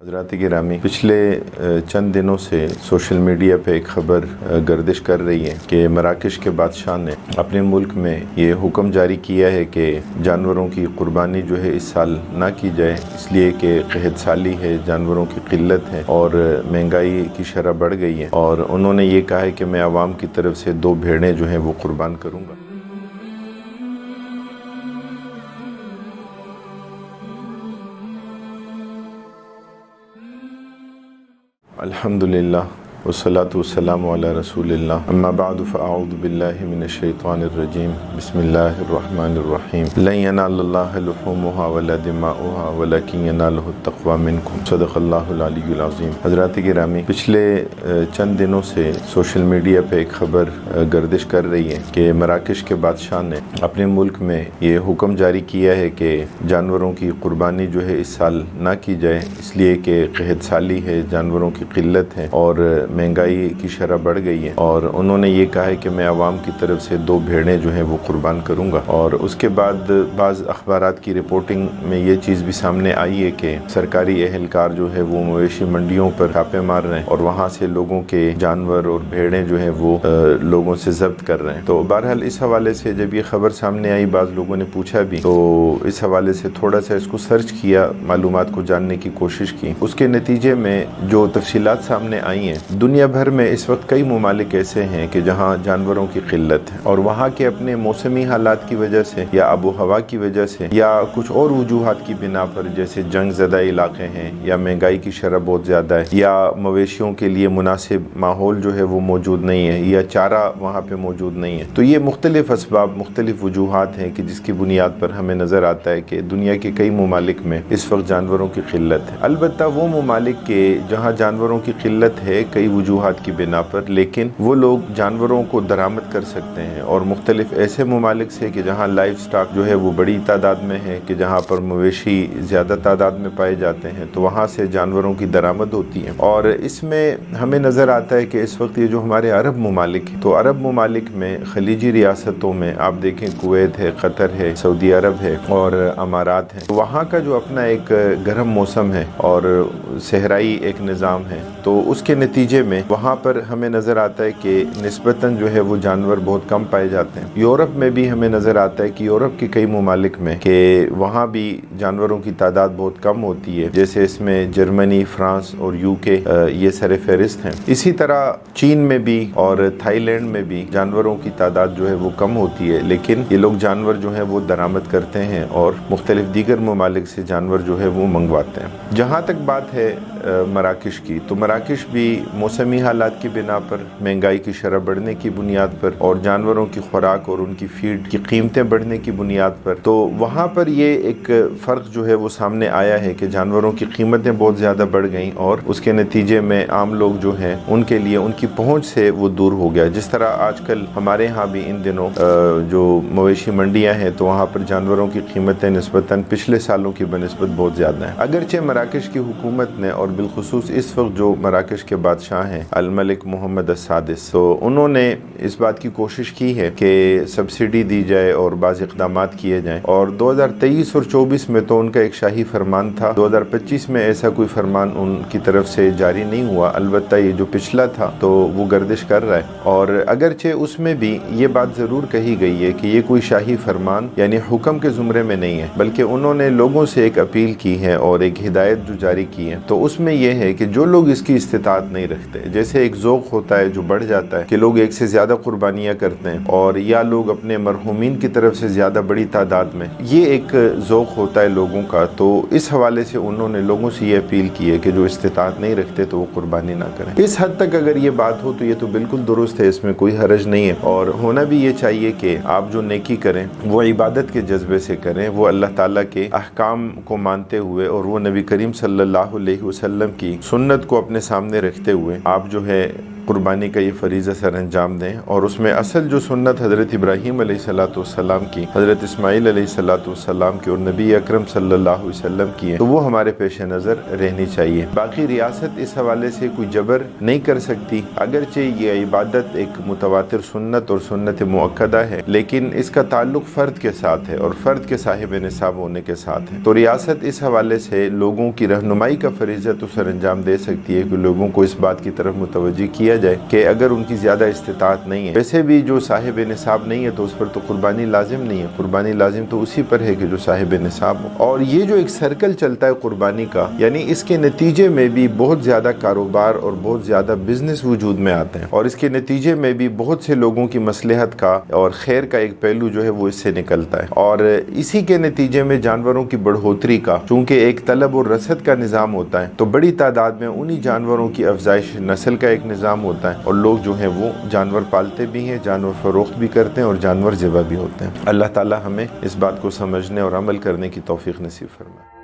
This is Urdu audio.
حضرات گرامی، پچھلے چند دنوں سے سوشل میڈیا پہ ایک خبر گردش کر رہی ہے کہ مراکش کے بادشاہ نے اپنے ملک میں یہ حکم جاری کیا ہے کہ جانوروں کی قربانی جو ہے اس سال نہ کی جائے، اس لیے کہ قحط سالی ہے، جانوروں کی قلت ہے اور مہنگائی کی شرح بڑھ گئی ہے، اور انہوں نے یہ کہا ہے کہ میں عوام کی طرف سے 2 بھیڑیں جو ہیں وہ قربان کروں گا۔ الحمدللہ والصلاة والسلام علی رسول اللہ، اما بعد فاعوذ باللہ من الشیطان الرجیم، بسم اللہ الرحمن الرحیم، لن ینال اللہ لحومها ولا دماؤها ولکن ینالہ التقوی منکم، صدق اللہ العلی العظیم۔ حضرات گرامی، پچھلے چند دنوں سے سوشل میڈیا پہ ایک خبر گردش کر رہی ہے کہ مراکش کے بادشاہ نے اپنے ملک میں یہ حکم جاری کیا ہے کہ جانوروں کی قربانی جو ہے اس سال نہ کی جائے، اس لیے کہ قحط سالی ہے، جانوروں کی قلت ہے اور مہنگائی کی شرح بڑھ گئی ہے، اور انہوں نے یہ کہا ہے کہ میں عوام کی طرف سے 2 بھیڑیں جو ہیں وہ قربان کروں گا۔ اور اس کے بعد بعض اخبارات کی رپورٹنگ میں یہ چیز بھی سامنے آئی ہے کہ سرکاری اہلکار جو ہے وہ مویشی منڈیوں پر چھاپے مار رہے ہیں اور وہاں سے لوگوں کے جانور اور بھیڑیں جو ہیں وہ لوگوں سے ضبط کر رہے ہیں۔ تو بہرحال اس حوالے سے جب یہ خبر سامنے آئی، بعض لوگوں نے پوچھا بھی، تو اس حوالے سے تھوڑا سا اس کو سرچ کیا، معلومات کو جاننے کی کوشش کی۔ اس کے نتیجے میں جو تفصیلات سامنے آئی ہیں، دنیا بھر میں اس وقت کئی ممالک ایسے ہیں کہ جہاں جانوروں کی قلت ہے، اور وہاں کے اپنے موسمی حالات کی وجہ سے یا آب و ہوا کی وجہ سے یا کچھ اور وجوہات کی بنا پر، جیسے جنگ زدہ علاقے ہیں یا مہنگائی کی شرح بہت زیادہ ہے یا مویشیوں کے لیے مناسب ماحول جو ہے وہ موجود نہیں ہے یا چارہ وہاں پہ موجود نہیں ہے، تو یہ مختلف اسباب، مختلف وجوہات ہیں کہ جس کی بنیاد پر ہمیں نظر آتا ہے کہ دنیا کے کئی ممالک میں اس وقت جانوروں کی قلت ہے۔ البتہ وہ ممالک کے جہاں جانوروں کی قلت ہے کئی وجوہات کی بنا پر، لیکن وہ لوگ جانوروں کو درآمد کر سکتے ہیں، اور مختلف ایسے ممالک سے کہ جہاں لائف سٹاک جو ہے وہ بڑی تعداد میں ہے، کہ جہاں پر مویشی زیادہ تعداد میں پائے جاتے ہیں، تو وہاں سے جانوروں کی درآمد ہوتی ہے۔ اور اس میں ہمیں نظر آتا ہے کہ اس وقت یہ جو ہمارے عرب ممالک ہیں، تو عرب ممالک میں خلیجی ریاستوں میں آپ دیکھیں، کویت ہے، قطر ہے، سعودی عرب ہے اور امارات ہے، وہاں کا جو اپنا ایک گرم موسم ہے اور صحرائی ایک نظام ہے، تو اس کے نتیجے میں وہاں پر ہمیں نظر آتا ہے کہ نسبتاً جو ہے وہ جانور بہت کم پائے جاتے ہیں۔ یورپ میں بھی ہمیں نظر آتا ہے کہ یورپ کے کئی ممالک میں کہ وہاں بھی جانوروں کی تعداد بہت کم ہوتی ہے، جیسے اس میں جرمنی، فرانس اور UK یہ سر فہرست ہیں۔ اسی طرح چین میں بھی اور تھائی لینڈ میں بھی جانوروں کی تعداد جو ہے وہ کم ہوتی ہے، لیکن یہ لوگ جانور جو ہیں وہ درآمد کرتے ہیں اور مختلف دیگر ممالک سے جانور جو ہے وہ منگواتے ہیں۔ جہاں تک بات ہے مراکش کی، تو مراکش بھی موسمی حالات کی بنا پر، مہنگائی کی شرح بڑھنے کی بنیاد پر اور جانوروں کی خوراک اور ان کی فیڈ کی قیمتیں بڑھنے کی بنیاد پر، تو وہاں پر یہ ایک فرق جو ہے وہ سامنے آیا ہے کہ جانوروں کی قیمتیں بہت زیادہ بڑھ گئیں، اور اس کے نتیجے میں عام لوگ جو ہیں ان کے لیے ان کی پہنچ سے وہ دور ہو گیا۔ جس طرح آج کل ہمارے ہاں بھی ان دنوں جو مویشی منڈیاں ہیں، تو وہاں پر جانوروں کی قیمتیں نسبتاً پچھلے سالوں کی بنسبت بہت زیادہ ہیں۔ اگرچہ مراکش کی حکومت نے، اور بالخصوص اس وقت جو مراکش کے بادشاہ ہیں الملک محمد السادس، تو انہوں نے اس بات کی کوشش کی ہے کہ سبسڈی دی جائے اور بعض اقدامات کیے جائیں، اور 2023 اور 24 میں تو ان کا ایک شاہی فرمان تھا، 2025 میں ایسا کوئی فرمان ان کی طرف سے جاری نہیں ہوا، البتہ یہ جو پچھلا تھا تو وہ گردش کر رہا ہے، اور اگرچہ اس میں بھی یہ بات ضرور کہی گئی ہے کہ یہ کوئی شاہی فرمان یعنی حکم کے زمرے میں نہیں ہے، بلکہ انہوں نے لوگوں سے ایک اپیل کی ہے اور ایک ہدایت جو جاری کی ہے، تو اس میں یہ ہے کہ جو لوگ اس کی استطاعت نہیں رکھتے، جیسے ایک ذوق ہوتا ہے جو بڑھ جاتا ہے کہ لوگ ایک سے زیادہ قربانیاں کرتے ہیں، اور یا لوگ اپنے مرحومین کی طرف سے زیادہ بڑی تعداد میں، یہ ایک ذوق ہوتا ہے لوگوں کا، تو اس حوالے سے انہوں نے لوگوں سے یہ اپیل کی ہے کہ جو استطاعت نہیں رکھتے تو وہ قربانی نہ کریں۔ اس حد تک اگر یہ بات ہو تو یہ تو بالکل درست ہے، اس میں کوئی حرج نہیں ہے، اور ہونا بھی یہ چاہیے کہ آپ جو نیکی کریں وہ عبادت کے جذبے سے کریں، وہ اللہ تعالیٰ کے احکام کو مانتے ہوئے اور وہ نبی کریم صلی اللہ علیہ وسلم کی سنت کو اپنے سامنے رکھتے ہوئے آپ جو ہے قربانی کا یہ فریضہ سر انجام دیں، اور اس میں اصل جو سنت حضرت ابراہیم علیہ السلام کی، حضرت اسماعیل علیہ السلام کی اور نبی اکرم صلی اللہ علیہ وسلم کی ہے، تو وہ ہمارے پیش نظر رہنی چاہیے۔ باقی ریاست اس حوالے سے کوئی جبر نہیں کر سکتی، اگرچہ یہ عبادت ایک متواتر سنت اور سنت مؤکدہ ہے، لیکن اس کا تعلق فرد کے ساتھ ہے اور فرد کے صاحب نصاب ہونے کے ساتھ ہے۔ تو ریاست اس حوالے سے لوگوں کی رہنمائی کا فریضہ تو سر انجام دے سکتی ہے کہ لوگوں کو اس بات کی طرف متوجہ کیا جائے کہ اگر ان کی زیادہ استطاعت نہیں ہے، ویسے بھی جو صاحب نصاب نہیں ہے تو اس پر تو قربانی لازم نہیں ہے، قربانی لازم تو اسی پر ہے کہ جو صاحب نصاب ہو۔ اور یہ جو ایک سرکل چلتا ہے قربانی کا، یعنی اس کے نتیجے میں بھی بہت زیادہ کاروبار اور بہت زیادہ بزنس وجود میں آتے ہیں، اور اس کے نتیجے میں بھی بہت سے لوگوں کی مصلحت کا اور خیر کا ایک پہلو جو ہے وہ اس سے نکلتا ہے، اور اسی کے نتیجے میں جانوروں کی بڑھوتری کا، چونکہ ایک طلب اور رسد کا نظام ہوتا ہے، تو بڑی تعداد میں انہی جانوروں کی افزائش نسل کا ایک نظام ہوتا ہے، اور لوگ جو ہیں وہ جانور پالتے بھی ہیں، جانور فروخت بھی کرتے ہیں اور جانور ذبح بھی ہوتے ہیں۔ اللہ تعالی ہمیں اس بات کو سمجھنے اور عمل کرنے کی توفیق نصیب فرمائے۔